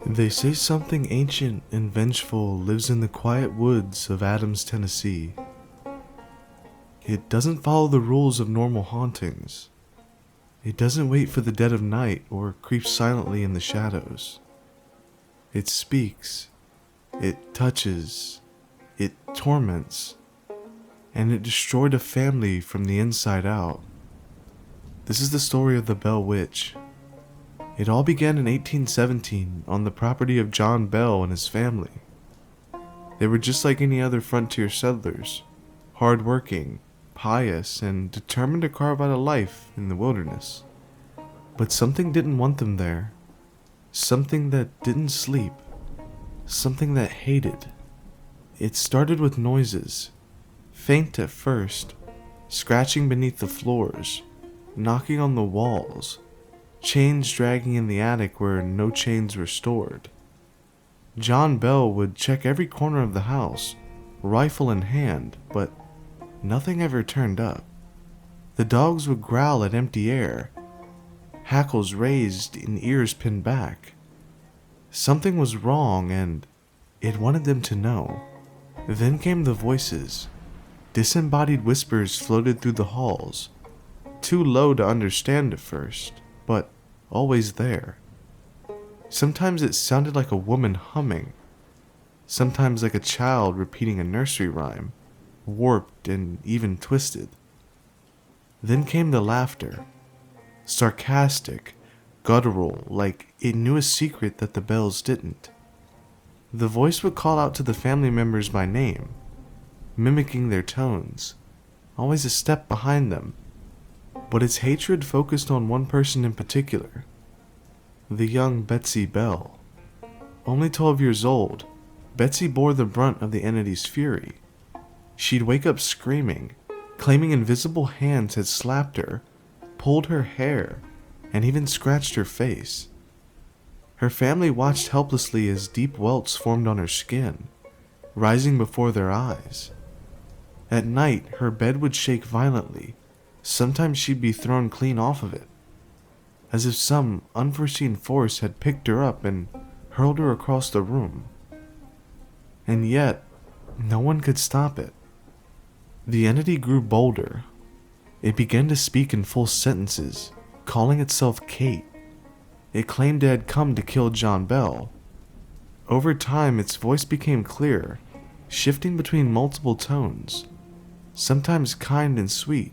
They say something ancient and vengeful lives in the quiet woods of Adams, Tennessee. It doesn't follow the rules of normal hauntings. It doesn't wait for the dead of night or creeps silently in the shadows. It speaks, it touches, it torments, and it destroyed a family from the inside out. This is the story of the Bell Witch. It all began in 1817 on the property of John Bell and his family. They were just like any other frontier settlers, hard-working, pious, and determined to carve out a life in the wilderness. But something didn't want them there. Something that didn't sleep. Something that hated. It started with noises, faint at first, scratching beneath the floors, knocking on the walls, chains dragging in the attic where no chains were stored. John Bell would check every corner of the house, rifle in hand, but nothing ever turned up. The dogs would growl at empty air, hackles raised and ears pinned back. Something was wrong and it wanted them to know. Then came the voices. Disembodied whispers floated through the halls, too low to understand at first, but always there. Sometimes it sounded like a woman humming, sometimes like a child repeating a nursery rhyme, warped and even twisted. Then came the laughter, sarcastic, guttural, like it knew a secret that the Bells didn't. The voice would call out to the family members by name, mimicking their tones, always a step behind them, but its hatred focused on one person in particular, the young Betsy Bell. Only 12 years old, Betsy bore the brunt of the entity's fury. She'd wake up screaming, claiming invisible hands had slapped her, pulled her hair, and even scratched her face. Her family watched helplessly as deep welts formed on her skin, rising before their eyes. At night, her bed would shake violently. Sometimes she'd be thrown clean off of it, as if some unforeseen force had picked her up and hurled her across the room. And yet, no one could stop it. The entity grew bolder. It began to speak in full sentences, calling itself Kate. It claimed it had come to kill John Bell. Over time, its voice became clearer, shifting between multiple tones, sometimes kind and sweet,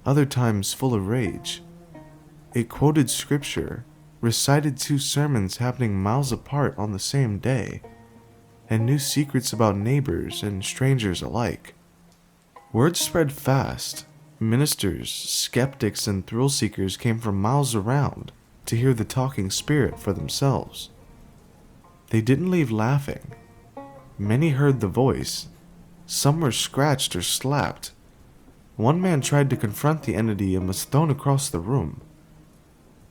other times full of rage. It quoted scripture, recited 2 sermons happening miles apart on the same day, and knew secrets about neighbors and strangers alike. Word spread fast. Ministers, skeptics, and thrill seekers came from miles around to hear the talking spirit for themselves. They didn't leave laughing. Many heard the voice. Some were scratched or slapped. One man tried to confront the entity and was thrown across the room.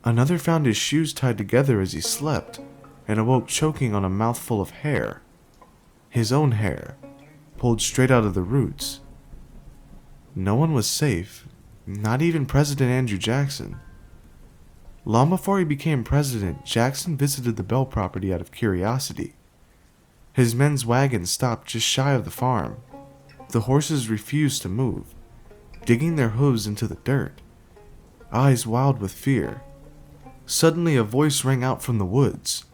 Another found his shoes tied together as he slept and awoke choking on a mouthful of hair. His own hair, pulled straight out of the roots. No one was safe, not even President Andrew Jackson. Long before he became president, Jackson visited the Bell property out of curiosity. His men's wagon stopped just shy of the farm. The horses refused to move, digging their hooves into the dirt, eyes wild with fear. Suddenly a voice rang out from the woods.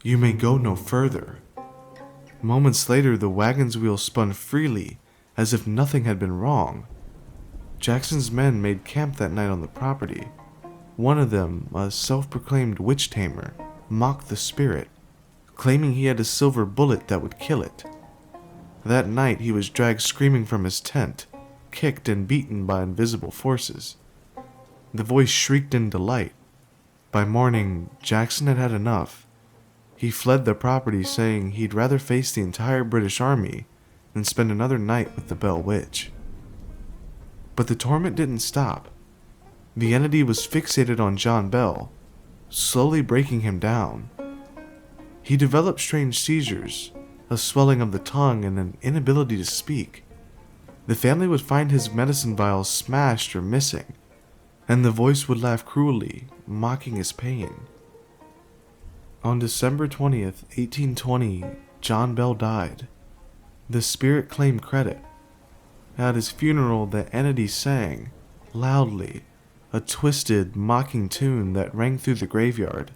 "You may go no further." Moments later, the wagon's wheels spun freely, as if nothing had been wrong. Jackson's men made camp that night on the property. One of them, a self-proclaimed witch tamer, mocked the spirit, claiming he had a silver bullet that would kill it. That night he was dragged screaming from his tent, kicked and beaten by invisible forces. The voice shrieked in delight. By morning, Jackson had had enough. He fled the property, saying he'd rather face the entire British Army than spend another night with the Bell Witch. But the torment didn't stop. The entity was fixated on John Bell, slowly breaking him down. He developed strange seizures, a swelling of the tongue, and an inability to speak. The family would find his medicine vials smashed or missing, and the voice would laugh cruelly, mocking his pain. On December 20th, 1820, John Bell died. The spirit claimed credit. At his funeral, the entity sang, loudly, a twisted, mocking tune that rang through the graveyard,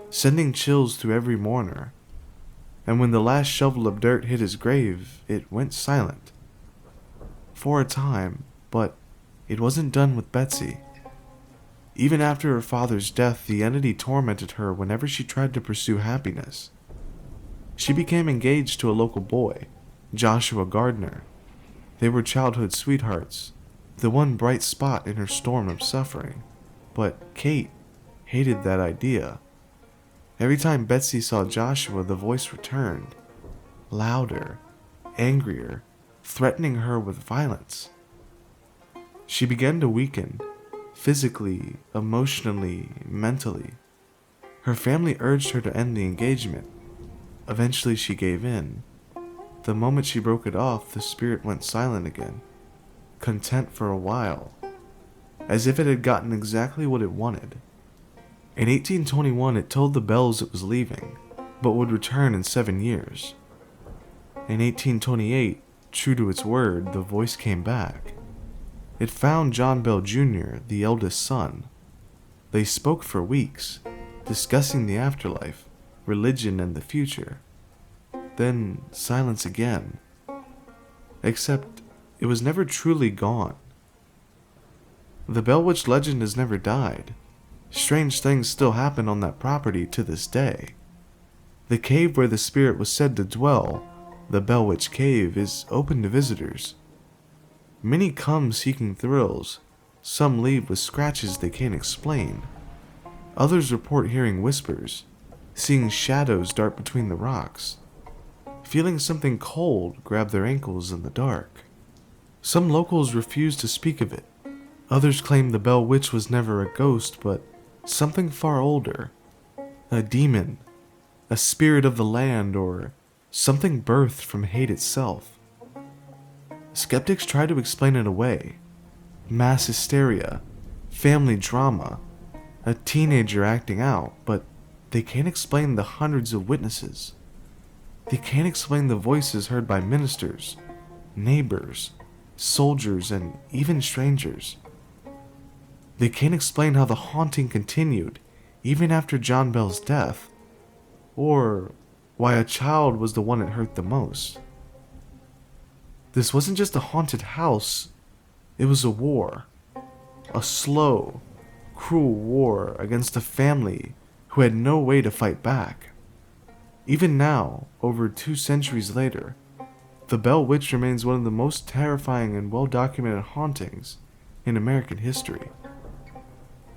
sending chills through every mourner. And when the last shovel of dirt hit his grave, it went silent. For a time, but it wasn't done with Betsy. Even after her father's death, the entity tormented her whenever she tried to pursue happiness. She became engaged to a local boy, Joshua Gardner. They were childhood sweethearts, the one bright spot in her storm of suffering. But Kate hated that idea. Every time Betsy saw Joshua, the voice returned, louder, angrier, threatening her with violence. She began to weaken, physically, emotionally, mentally. Her family urged her to end the engagement. Eventually she gave in. The moment she broke it off, the spirit went silent again, content for a while, as if it had gotten exactly what it wanted. In 1821, it told the Bells it was leaving, but would return in 7 years. In 1828, true to its word, the voice came back. It found John Bell Jr., the eldest son. They spoke for weeks, discussing the afterlife, religion, and the future. Then silence again. Except it was never truly gone. The Bell Witch legend has never died. Strange things still happen on that property to this day. The cave where the spirit was said to dwell, the Bell Witch Cave, is open to visitors. Many come seeking thrills. Some leave with scratches they can't explain. Others report hearing whispers, seeing shadows dart between the rocks, feeling something cold grab their ankles in the dark. Some locals refuse to speak of it. Others claim the Bell Witch was never a ghost, but something far older. A demon, a spirit of the land, or something birthed from hate itself. Skeptics try to explain it away. Mass hysteria, family drama, a teenager acting out, but they can't explain the hundreds of witnesses. They can't explain the voices heard by ministers, neighbors, soldiers, and even strangers. They can't explain how the haunting continued even after John Bell's death, or why a child was the one it hurt the most. This wasn't just a haunted house, it was a war. A slow, cruel war against a family who had no way to fight back. Even now, over 2 centuries later, the Bell Witch remains one of the most terrifying and well-documented hauntings in American history.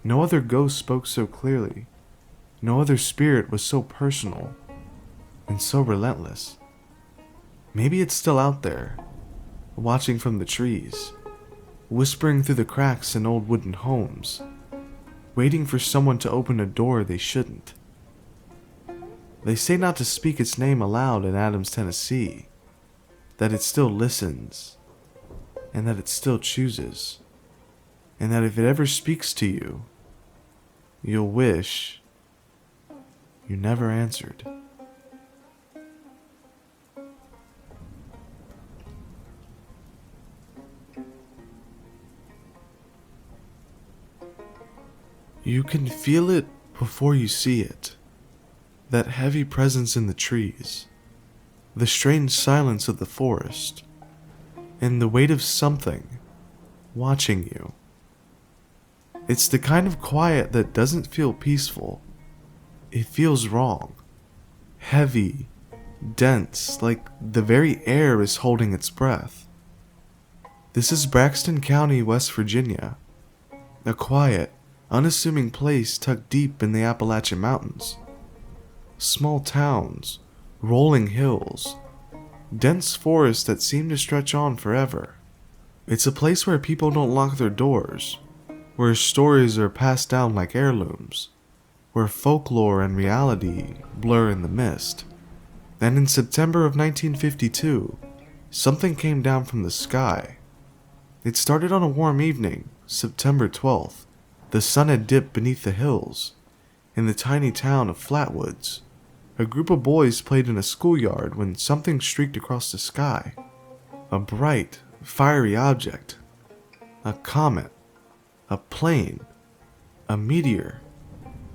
No other ghost spoke so clearly. No other spirit was so personal and so relentless. Maybe it's still out there, watching from the trees, whispering through the cracks in old wooden homes, waiting for someone to open a door they shouldn't. They say not to speak its name aloud in Adams, Tennessee, that it still listens, and that it still chooses, and that if it ever speaks to you, you'll wish you never answered. You can feel it before you see it. That heavy presence in the trees, the strange silence of the forest, and the weight of something watching you. It's the kind of quiet that doesn't feel peaceful. It feels wrong, heavy, dense, like the very air is holding its breath. This is Braxton County, West Virginia, a quiet, unassuming place tucked deep in the Appalachian Mountains. Small towns, rolling hills, dense forests that seem to stretch on forever. It's a place where people don't lock their doors, where stories are passed down like heirlooms, where folklore and reality blur in the mist. And in September of 1952, something came down from the sky. It started on a warm evening, September 12th. The sun had dipped beneath the hills, in the tiny town of Flatwoods, A group of boys played in a schoolyard when something streaked across the sky. A bright, fiery object. A comet. A plane. A meteor.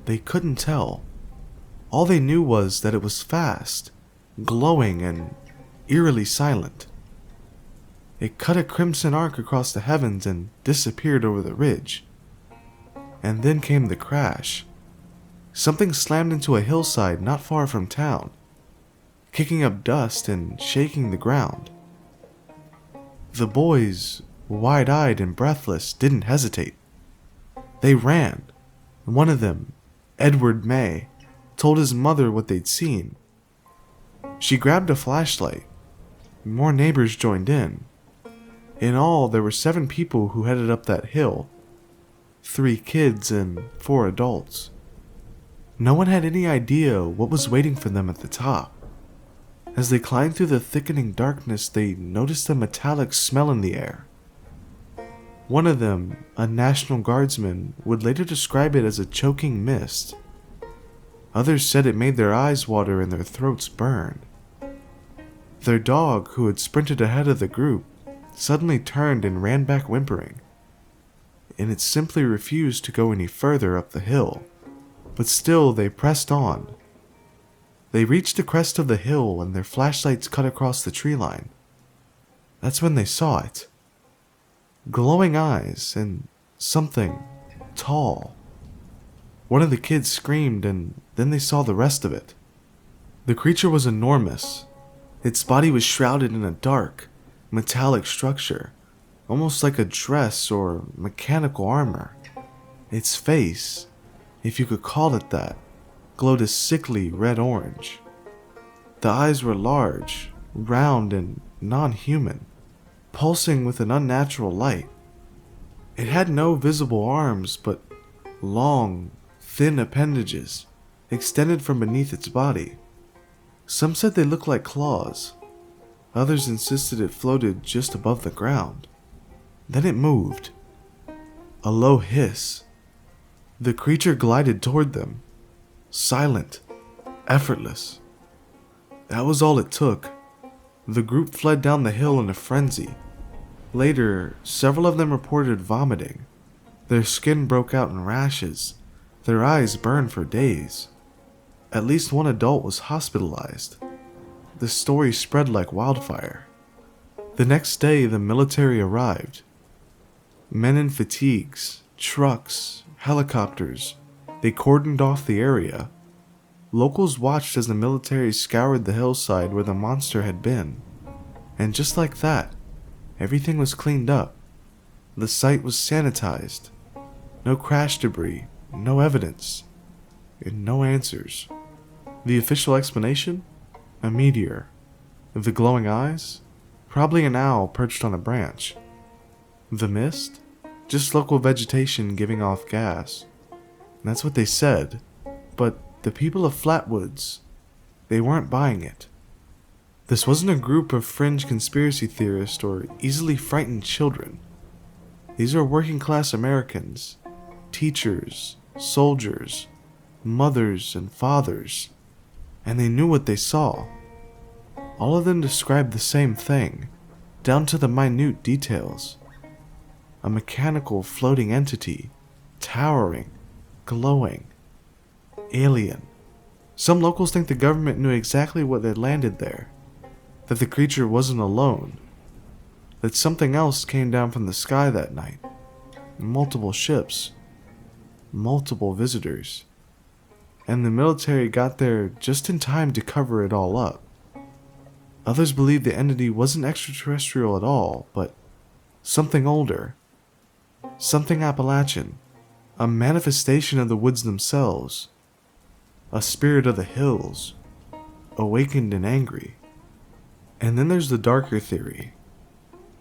They couldn't tell. All they knew was that it was fast, glowing, and eerily silent. It cut a crimson arc across the heavens and disappeared over the ridge. And then came the crash. Something slammed into a hillside not far from town, kicking up dust and shaking the ground. The boys, wide-eyed and breathless, didn't hesitate. They ran. One of them, Edward May, told his mother what they'd seen. She grabbed a flashlight. More neighbors joined in. In all, there were 7 people who headed up that hill. 3 kids and 4 adults. No one had any idea what was waiting for them at the top. As they climbed through the thickening darkness, they noticed a metallic smell in the air. One of them, a National Guardsman, would later describe it as a choking mist. Others said it made their eyes water and their throats burn. Their dog, who had sprinted ahead of the group, suddenly turned and ran back whimpering. And it simply refused to go any further up the hill. But still they pressed on. They reached the crest of the hill and their flashlights cut across the tree line. That's when they saw it. Glowing eyes and something tall. One of the kids screamed and then they saw the rest of it. The creature was enormous. Its body was shrouded in a dark, metallic structure, almost like a dress or mechanical armor. Its face, if you could call it that, glowed a sickly red-orange. The eyes were large, round, and non-human, pulsing with an unnatural light. It had no visible arms, but long, thin appendages extended from beneath its body. Some said they looked like claws. Others insisted it floated just above the ground. Then it moved. A low hiss. The creature glided toward them, silent, effortless. That was all it took. The group fled down the hill in a frenzy. Later, several of them reported vomiting. Their skin broke out in rashes. Their eyes burned for days. At least one adult was hospitalized. The story spread like wildfire. The next day, the military arrived. Men in fatigues, trucks, helicopters. They cordoned off the area. Locals watched as the military scoured the hillside where the monster had been. And just like that, everything was cleaned up. The site was sanitized. No crash debris, no evidence, and no answers. The official explanation? A meteor. The glowing eyes? Probably an owl perched on a branch. The mist? Just local vegetation giving off gas. That's what they said, but the people of Flatwoods, they weren't buying it. This wasn't a group of fringe conspiracy theorists or easily frightened children. These are working class Americans, teachers, soldiers, mothers and fathers, and they knew what they saw. All of them described the same thing, down to the minute details. A mechanical floating entity, towering, glowing, alien. Some locals think the government knew exactly what had landed there, that the creature wasn't alone, that something else came down from the sky that night. Multiple ships, multiple visitors, and the military got there just in time to cover it all up. Others believe the entity wasn't extraterrestrial at all, but something older, something Appalachian, a manifestation of the woods themselves, a spirit of the hills, awakened and angry. And then there's the darker theory,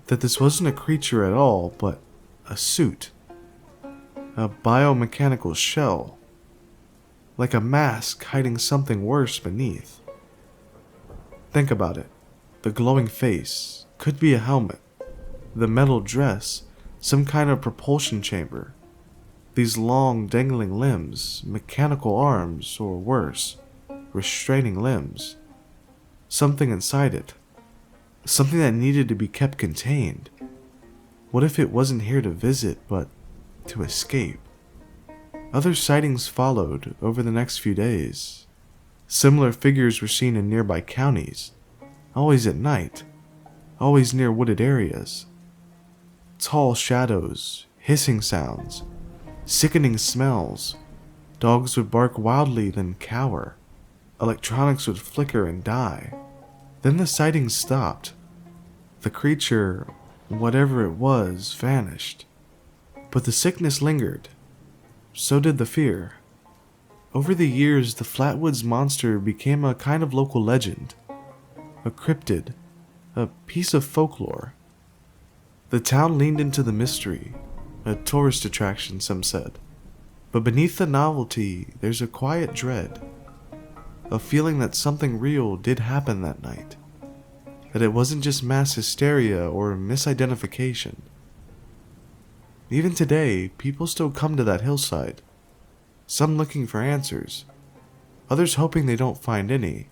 that this wasn't a creature at all, but a suit, a biomechanical shell, like a mask hiding something worse beneath. Think about it. The glowing face could be a helmet, the metal dress, some kind of propulsion chamber, these long dangling limbs, mechanical arms, or worse, restraining limbs. Something inside it. Something that needed to be kept contained. What if it wasn't here to visit, but to escape? Other sightings followed over the next few days. Similar figures were seen in nearby counties, always at night, always near wooded areas. Tall shadows, hissing sounds, sickening smells. Dogs would bark wildly, then cower. Electronics would flicker and die. Then the sightings stopped. The creature, whatever it was, vanished. But the sickness lingered. So did the fear. Over the years, the Flatwoods Monster became a kind of local legend. A cryptid. A piece of folklore. The town leaned into the mystery. A tourist attraction, some said. But beneath the novelty, there's a quiet dread. A feeling that something real did happen that night. That it wasn't just mass hysteria or misidentification. Even today, people still come to that hillside. Some looking for answers. Others hoping they don't find any.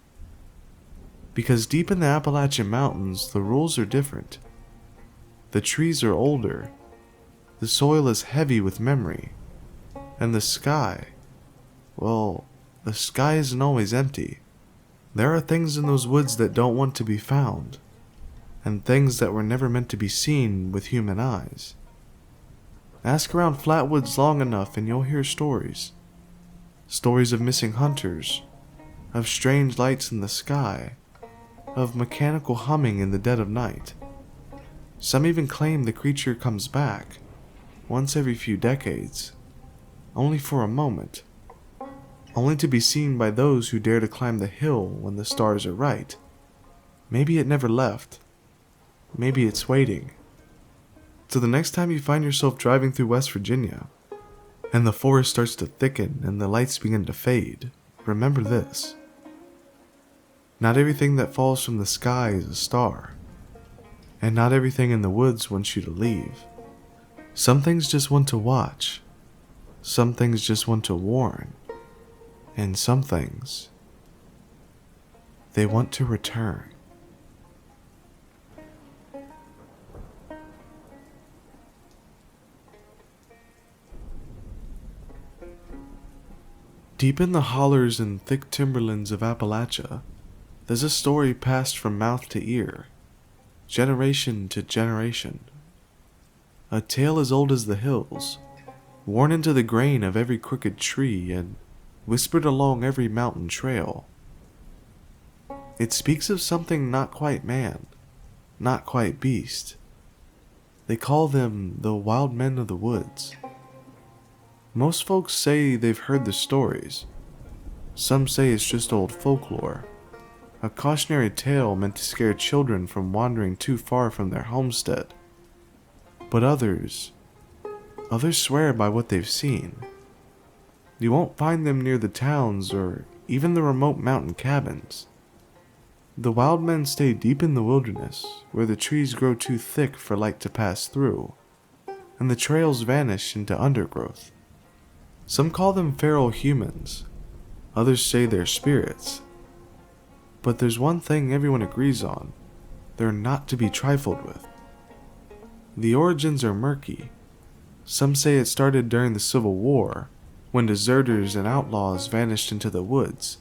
Because deep in the Appalachian Mountains, the rules are different. The trees are older. The soil is heavy with memory. And the sky, well, the sky isn't always empty. There are things in those woods that don't want to be found, and things that were never meant to be seen with human eyes. Ask around Flatwoods long enough and you'll hear stories. Stories of missing hunters, of strange lights in the sky, of mechanical humming in the dead of night. Some even claim the creature comes back, once every few decades. Only for a moment, only to be seen by those who dare to climb the hill when the stars are right. Maybe it never left. Maybe it's waiting. So the next time you find yourself driving through West Virginia, and the forest starts to thicken and the lights begin to fade, remember this. Not everything that falls from the sky is a star, and not everything in the woods wants you to leave. Some things just want to watch. Some things just want to warn, and some things, they want to return. Deep in the hollers and thick timberlands of Appalachia, there's a story passed from mouth to ear, generation to generation. A tale as old as the hills, worn into the grain of every crooked tree and whispered along every mountain trail. It speaks of something not quite man, not quite beast. They call them the wild men of the woods. Most folks say they've heard the stories. Some say it's just old folklore, a cautionary tale meant to scare children from wandering too far from their homestead. But others swear by what they've seen. You won't find them near the towns or even the remote mountain cabins. The wild men stay deep in the wilderness, where the trees grow too thick for light to pass through, and the trails vanish into undergrowth. Some call them feral humans, others say they're spirits. But there's one thing everyone agrees on: they're not to be trifled with. The origins are murky. Some say it started during the Civil War, when deserters and outlaws vanished into the woods,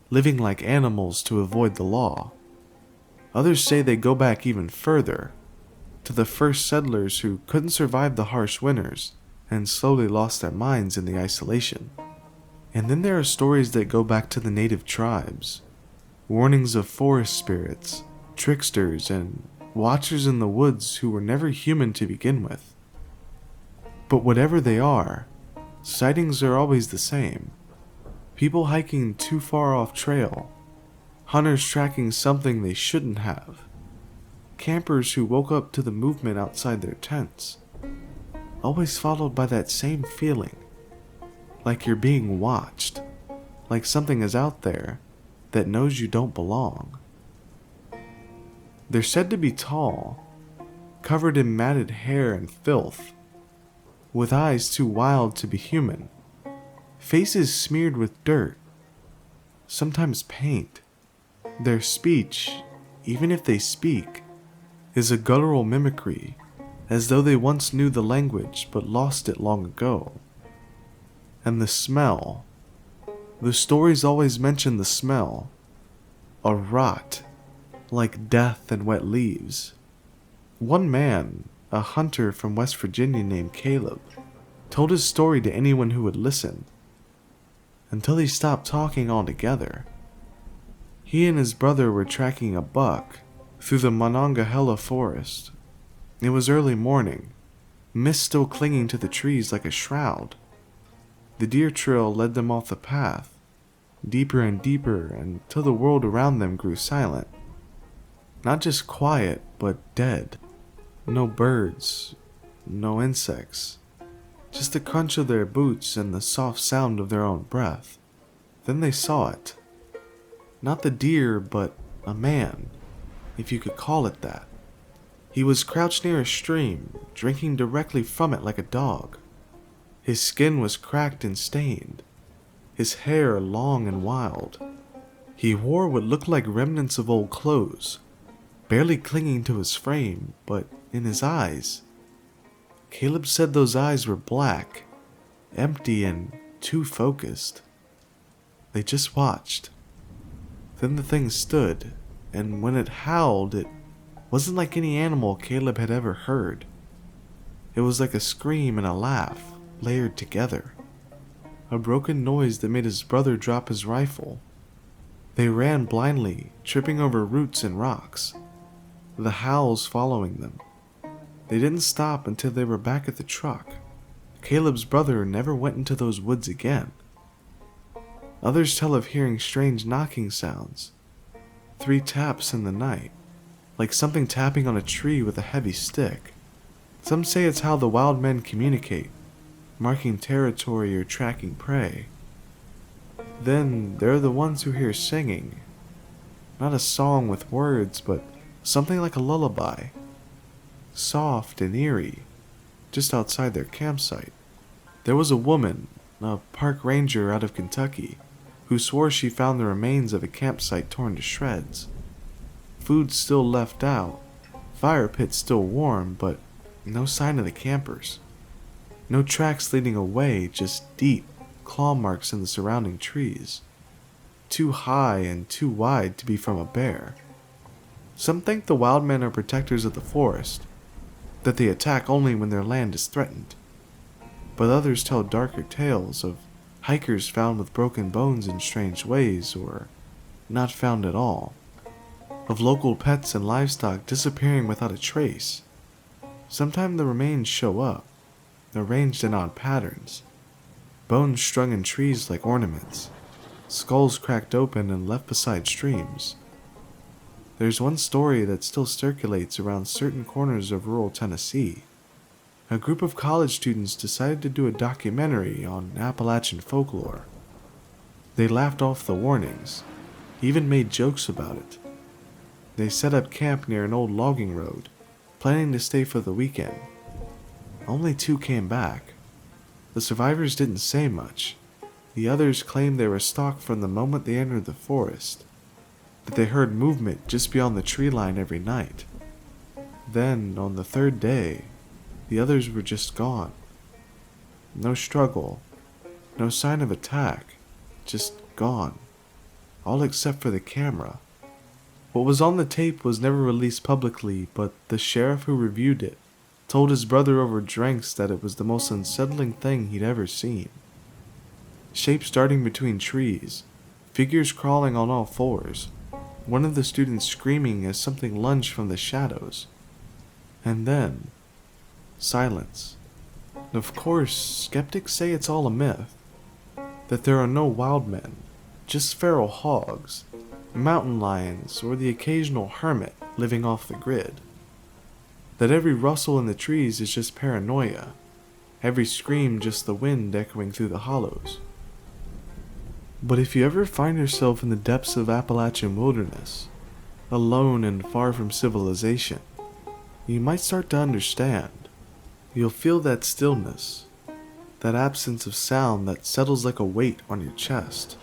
living like animals to avoid the law. Others say they go back even further, to the first settlers who couldn't survive the harsh winters and slowly lost their minds in the isolation. And then there are stories that go back to the native tribes, warnings of forest spirits, tricksters, and watchers in the woods who were never human to begin with. But whatever they are, sightings are always the same. People hiking too far off trail, hunters tracking something they shouldn't have, campers who woke up to the movement outside their tents, always followed by that same feeling, like you're being watched, like something is out there that knows you don't belong. They're said to be tall, covered in matted hair and filth, with eyes too wild to be human, faces smeared with dirt, sometimes paint. Their speech, even if they speak, is a guttural mimicry, as though they once knew the language but lost it long ago. And the smell. The stories always mention the smell. A rot, like death and wet leaves. One man, a hunter from West Virginia named Caleb, told his story to anyone who would listen, until he stopped talking altogether. He and his brother were tracking a buck through the Monongahela forest. It was early morning, mist still clinging to the trees like a shroud. The deer trail led them off the path, deeper and deeper until the world around them grew silent. Not just quiet, but dead. No birds, no insects, just the crunch of their boots and the soft sound of their own breath. Then they saw it. Not the deer, but a man, if you could call it that. He was crouched near a stream, drinking directly from it like a dog. His skin was cracked and stained, his hair long and wild. He wore what looked like remnants of old clothes, barely clinging to his frame, but in his eyes, Caleb said those eyes were black, empty, and too focused. They just watched. Then the thing stood, and when it howled, it wasn't like any animal Caleb had ever heard. It was like a scream and a laugh, layered together. A broken noise that made his brother drop his rifle. They ran blindly, tripping over roots and rocks, the howls following them. They didn't stop until they were back at the truck. Caleb's brother never went into those woods again. Others tell of hearing strange knocking sounds, 3 taps in the night, like something tapping on a tree with a heavy stick. Some say it's how the wild men communicate, marking territory or tracking prey. Then there are the ones who hear singing, not a song with words, but something like a lullaby, soft and eerie, just outside their campsite. There was a woman, a park ranger out of Kentucky, who swore she found the remains of a campsite torn to shreds. Food still left out, fire pit still warm, but no sign of the campers. No tracks leading away, just deep claw marks in the surrounding trees, too high and too wide to be from a bear. Some think the wild men are protectors of the forest, that they attack only when their land is threatened. But others tell darker tales of hikers found with broken bones in strange ways, or not found at all. Of local pets and livestock disappearing without a trace. Sometimes the remains show up, arranged in odd patterns. Bones strung in trees like ornaments. Skulls cracked open and left beside streams. There's one story that still circulates around certain corners of rural Tennessee. A group of college students decided to do a documentary on Appalachian folklore. They laughed off the warnings, even made jokes about it. They set up camp near an old logging road, planning to stay for the weekend. Only 2 came back. The survivors didn't say much. The others claimed they were stalked from the moment they entered the forest, that they heard movement just beyond the tree line every night. Then, on the 3rd day, the others were just gone. No struggle, no sign of attack, just gone. All except for the camera. What was on the tape was never released publicly, but the sheriff who reviewed it told his brother over drinks that it was the most unsettling thing he'd ever seen. Shapes darting between trees, figures crawling on all fours, one of the students screaming as something lunged from the shadows. And then, silence. Of course, skeptics say it's all a myth, that there are no wild men, just feral hogs, mountain lions, or the occasional hermit living off the grid. That every rustle in the trees is just paranoia, every scream just the wind echoing through the hollows. But if you ever find yourself in the depths of Appalachian wilderness, alone and far from civilization, you might start to understand. You'll feel that stillness, that absence of sound that settles like a weight on your chest.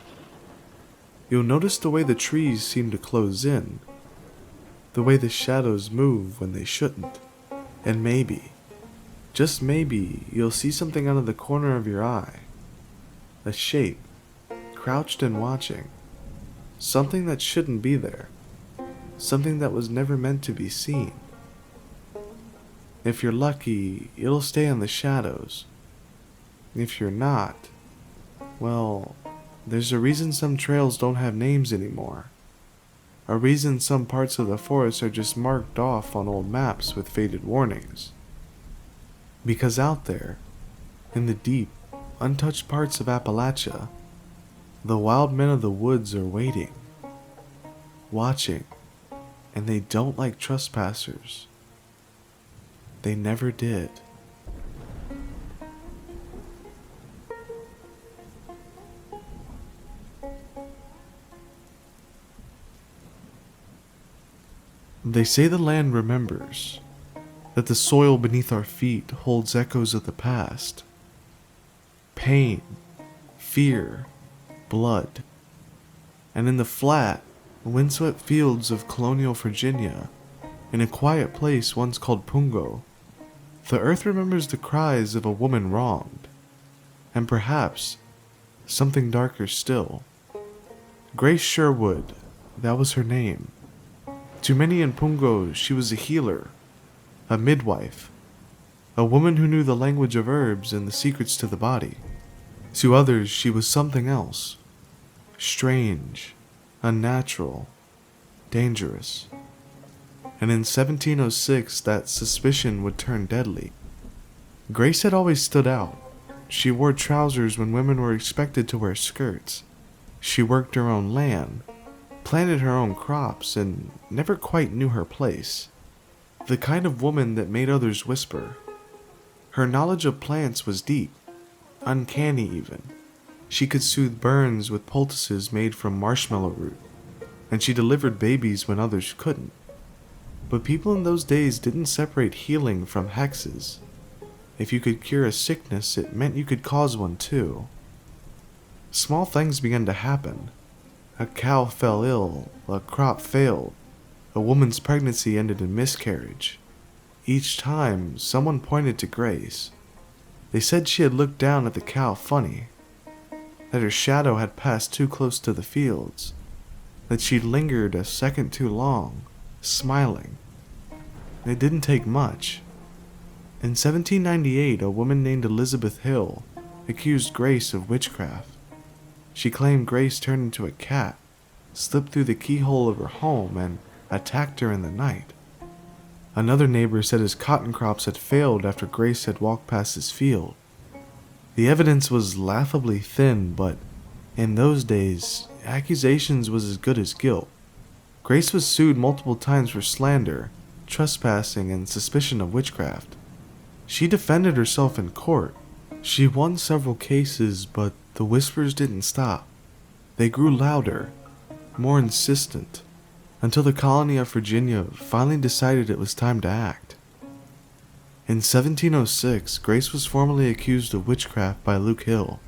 You'll notice the way the trees seem to close in, the way the shadows move when they shouldn't, and maybe, just maybe, you'll see something out of the corner of your eye. A shape, crouched and watching. Something that shouldn't be there. Something that was never meant to be seen. If you're lucky, it'll stay in the shadows. If you're not, well, there's a reason some trails don't have names anymore. A reason some parts of the forest are just marked off on old maps with faded warnings. Because out there, in the deep, untouched parts of Appalachia, the wild men of the woods are waiting, watching, and they don't like trespassers. They never did. They say the land remembers, that the soil beneath our feet holds echoes of the past. Pain, fear, blood. And in the flat, windswept fields of colonial Virginia, in a quiet place once called Pungo, the earth remembers the cries of a woman wronged, and perhaps something darker still. Grace Sherwood, that was her name. To many in Pungo, she was a healer, a midwife, a woman who knew the language of herbs and the secrets to the body. To others, she was something else, strange, unnatural, dangerous. And in 1706, that suspicion would turn deadly. Grace had always stood out. She wore trousers when women were expected to wear skirts. She worked her own land, planted her own crops, and never quite knew her place. The kind of woman that made others whisper. Her knowledge of plants was deep, uncanny even. She could soothe burns with poultices made from marshmallow root, and she delivered babies when others couldn't. But people in those days didn't separate healing from hexes. If you could cure a sickness, it meant you could cause one too. Small things began to happen. A cow fell ill, a crop failed, a woman's pregnancy ended in miscarriage. Each time, someone pointed to Grace. They said she had looked down at the cow funny, that her shadow had passed too close to the fields, that she'd lingered a second too long, smiling. It didn't take much. In 1798, a woman named Elizabeth Hill accused Grace of witchcraft. She claimed Grace turned into a cat, slipped through the keyhole of her home, and attacked her in the night. Another neighbor said his cotton crops had failed after Grace had walked past his field. The evidence was laughably thin, but in those days, accusations was as good as guilt. Grace was sued multiple times for slander, trespassing, and suspicion of witchcraft. She defended herself in court. She won several cases, but the whispers didn't stop. They grew louder, more insistent, until the colony of Virginia finally decided it was time to act. In 1706, Grace was formally accused of witchcraft by Luke Hill,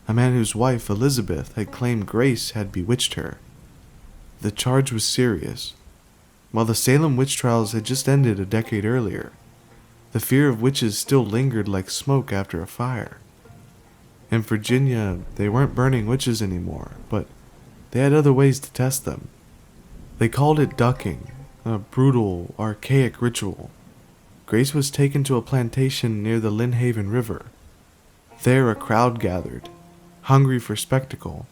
a man whose wife, Elizabeth, had claimed Grace had bewitched her. The charge was serious. While the Salem witch trials had just ended a decade earlier, the fear of witches still lingered like smoke after a fire. In Virginia, they weren't burning witches anymore, but they had other ways to test them. They called it ducking, a brutal, archaic ritual. Grace was taken to a plantation near the Lynnhaven River. There a crowd gathered, hungry for spectacle.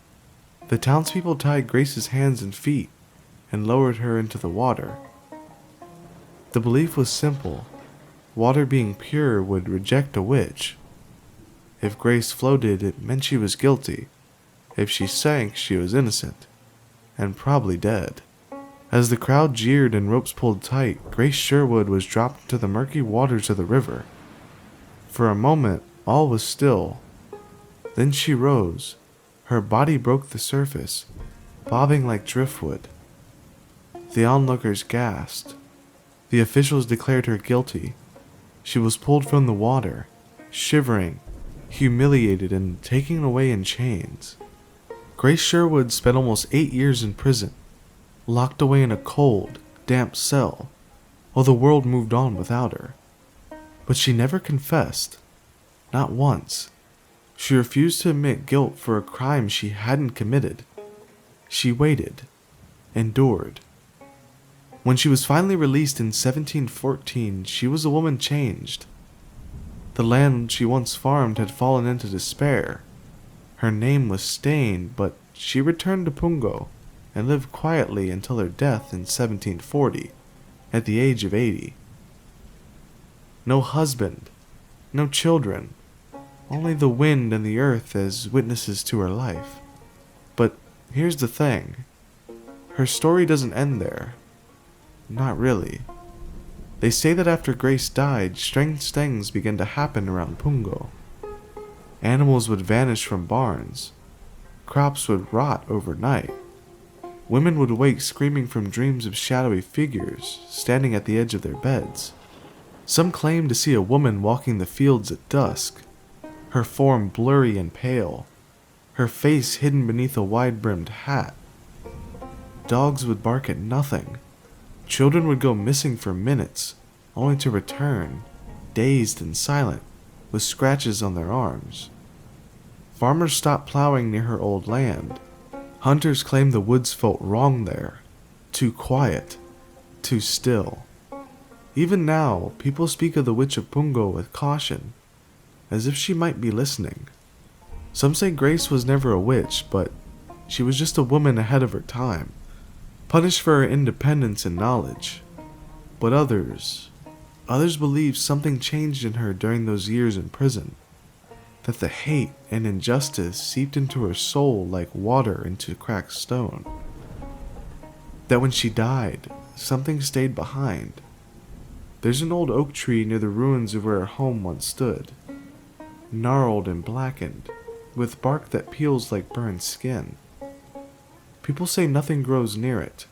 The townspeople tied Grace's hands and feet and lowered her into the water. The belief was simple. Water being pure would reject a witch. If Grace floated, it meant she was guilty. If she sank, she was innocent, and probably dead. As the crowd jeered and ropes pulled tight, Grace Sherwood was dropped into the murky waters of the river. For a moment, all was still. Then she rose. Her body broke the surface, bobbing like driftwood. The onlookers gasped. The officials declared her guilty. She was pulled from the water, shivering, humiliated, and taken away in chains. Grace Sherwood spent almost 8 years in prison, locked away in a cold, damp cell, while the world moved on without her. But she never confessed, not once. She refused to admit guilt for a crime she hadn't committed. She waited, endured. When she was finally released in 1714, she was a woman changed. The land she once farmed had fallen into despair. Her name was stained, but she returned to Pungo and lived quietly until her death in 1740, at the age of 80. No husband, no children, only the wind and the earth as witnesses to her life. But here's the thing, her story doesn't end there. Not really. They say that after Grace died, strange things began to happen around Pungo. Animals would vanish from barns. Crops would rot overnight. Women would wake screaming from dreams of shadowy figures standing at the edge of their beds. Some claimed to see a woman walking the fields at dusk, her form blurry and pale, her face hidden beneath a wide-brimmed hat. Dogs would bark at nothing. Children would go missing for minutes, only to return, dazed and silent, with scratches on their arms. Farmers stopped plowing near her old land. Hunters claimed the woods felt wrong there, too quiet, too still. Even now, people speak of the Witch of Pungo with caution, as if she might be listening. Some say Grace was never a witch, but she was just a woman ahead of her time, punished for her independence and knowledge. But others believe something changed in her during those years in prison, that the hate and injustice seeped into her soul like water into cracked stone. That when she died, something stayed behind. There's an old oak tree near the ruins of where her home once stood, gnarled and blackened, with bark that peels like burned skin. People say nothing grows near it.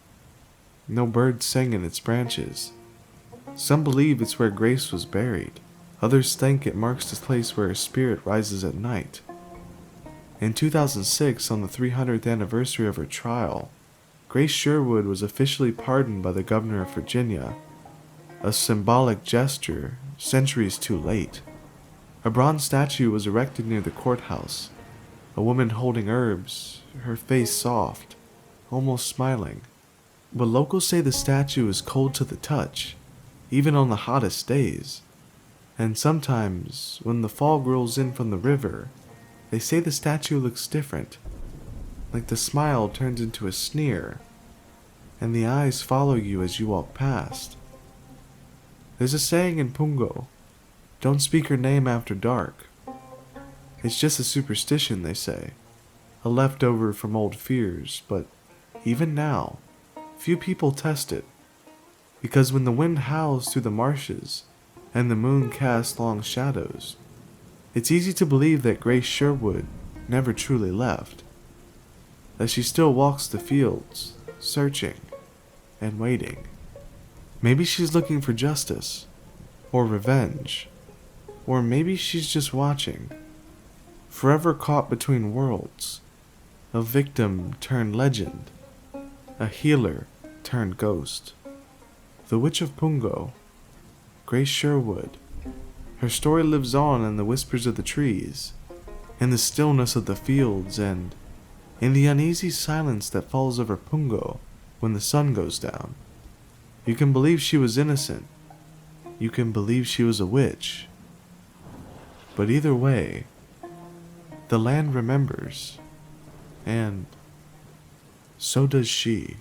No birds sing in its branches. Some believe it's where Grace was buried. Others think it marks the place where her spirit rises at night. In 2006, on the 300th anniversary of her trial, Grace Sherwood was officially pardoned by the governor of Virginia, a symbolic gesture centuries too late. A bronze statue was erected near the courthouse, a woman holding herbs, her face soft, almost smiling. But locals say the statue is cold to the touch, even on the hottest days. And sometimes, when the fog rolls in from the river, they say the statue looks different, like the smile turns into a sneer, and the eyes follow you as you walk past. There's a saying in Pungo, don't speak her name after dark. It's just a superstition, they say, a leftover from old fears, but even now, few people test it, because when the wind howls through the marshes and the moon casts long shadows, it's easy to believe that Grace Sherwood never truly left, that she still walks the fields, searching and waiting. Maybe she's looking for justice, or revenge, or maybe she's just watching, forever caught between worlds, a victim turned legend, a healer turned ghost. The Witch of Pungo, Grace Sherwood. Her story lives on in the whispers of the trees, in the stillness of the fields, and in the uneasy silence that falls over Pungo when the sun goes down. You can believe she was innocent. You can believe she was a witch. But either way, the land remembers, and so does she.